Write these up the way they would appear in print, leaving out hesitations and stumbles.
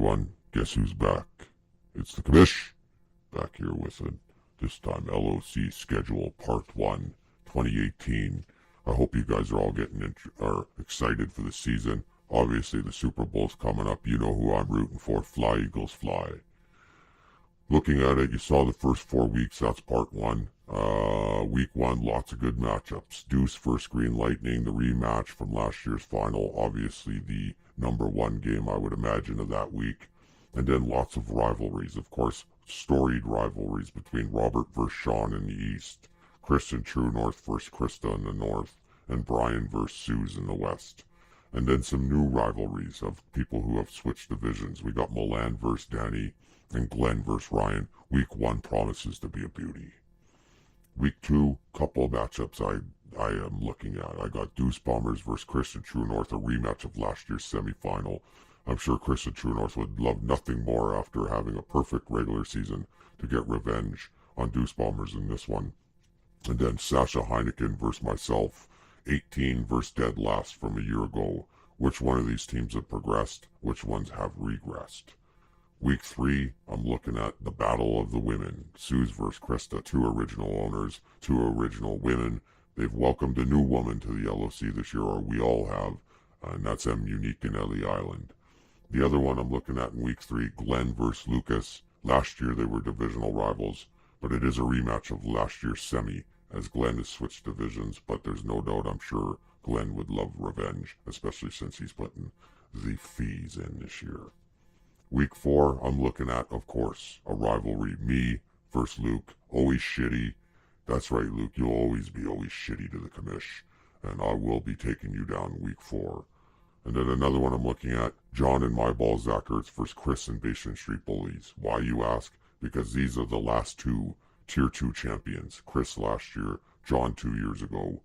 everyone. Guess who's back? It's the commish. Back here with it. This time LOC schedule part 1, 2018. I hope you guys are all are excited for the season. Obviously the Super Bowl's coming up. You know who I'm rooting for. Fly Eagles fly. Looking at it, you saw the first 4 weeks. That's part 1. Week 1, lots of good matchups. Deuce versus Green Lightning, the rematch from last year's final. Obviously the #1 game, I would imagine, of that week. And then lots of rivalries. Of course, storied rivalries between Robert versus Sean in the East, Chris and True North versus Krista in the North, and Brian versus Suze in the West. And then some new rivalries of people who have switched divisions. We got Milan versus Danny and Glenn versus Ryan. Week 1 promises to be a beauty. Week 2, couple of matchups I am looking at. I got Deuce Bombers versus Chris and True North, a rematch of last year's semifinal. I'm sure Chris and True North would love nothing more after having a perfect regular season to get revenge on Deuce Bombers in this one. And then Sasha Heineken versus myself, 18 versus dead last from a year ago. Which one of these teams have progressed? Which ones have regressed? Week 3, I'm looking at the Battle of the Women. Suze versus Krista, 2 original owners, 2 original women. They've welcomed a new woman to the LOC this year, or we all have, and that's M. Unique and Ellie Island. The other one I'm looking at in week 3, Glenn versus Lucas. Last year they were divisional rivals, but it is a rematch of last year's semi, as Glenn has switched divisions, but there's no doubt I'm sure Glenn would love revenge, especially since he's putting the fees in this year. Week 4, I'm looking at, of course, a rivalry. Me versus Luke. Always shitty. That's right, Luke. You'll always be shitty to the commish. And I will be taking you down week 4. And then another one I'm looking at, John and My Ball Zackarts versus Chris and Basement Street Bullies. Why, you ask? Because these are the last 2 Tier 2 champions. Chris last year, John 2 years ago.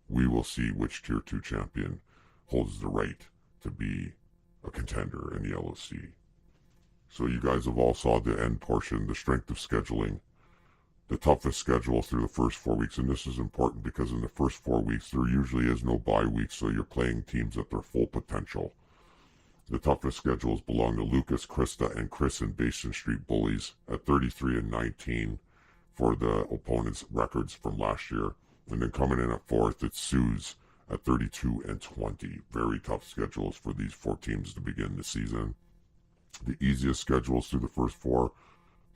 We will see which Tier 2 champion holds the right to be a contender in the LOC. So you guys have all saw the end portion, the strength of scheduling, the toughest schedule through the first 4 weeks. And this is important because in the first 4 weeks, there usually is no bye week, so you're playing teams at their full potential. The toughest schedules belong to Lucas, Krista, and Chris and Basement Street Bullies at 33-19 for the opponents' records from last year. And then coming in at 4th, it's Suze at 32-20. Very tough schedules for these 4 teams to begin the season. The easiest schedules through the first 4.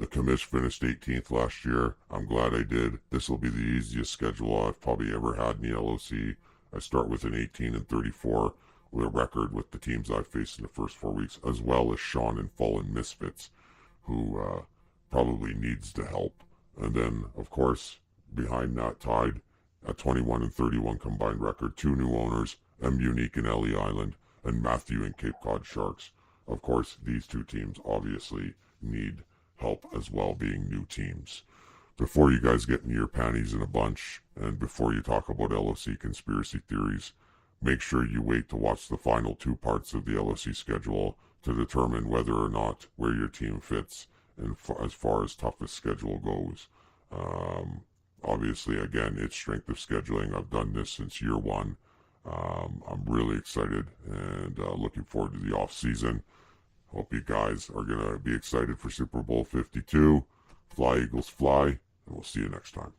The commish finished 18th last year. I'm glad I did. This will be the easiest schedule I've probably ever had in the LOC. I start with an 18-34 with a record with the teams I've faced in the first 4 weeks, as well as Sean and Fallen Misfits, who probably needs the help. And then, of course, behind that tied at 21-31 combined record, 2 new owners, M. Unique and Ellie Island, and Matthew and Cape Cod Sharks. Of course, these 2 teams obviously need help as well, being new teams. Before you guys get into your panties in a bunch, and before you talk about LOC conspiracy theories, make sure you wait to watch the final 2 parts of the LOC schedule to determine whether or not where your team fits and as far as toughest schedule goes. Obviously, again, it's strength of scheduling. I've done this since year 1. I'm really excited and looking forward to the off season. Hope you guys are going to be excited for Super Bowl 52. Fly Eagles fly, and we'll see you next time.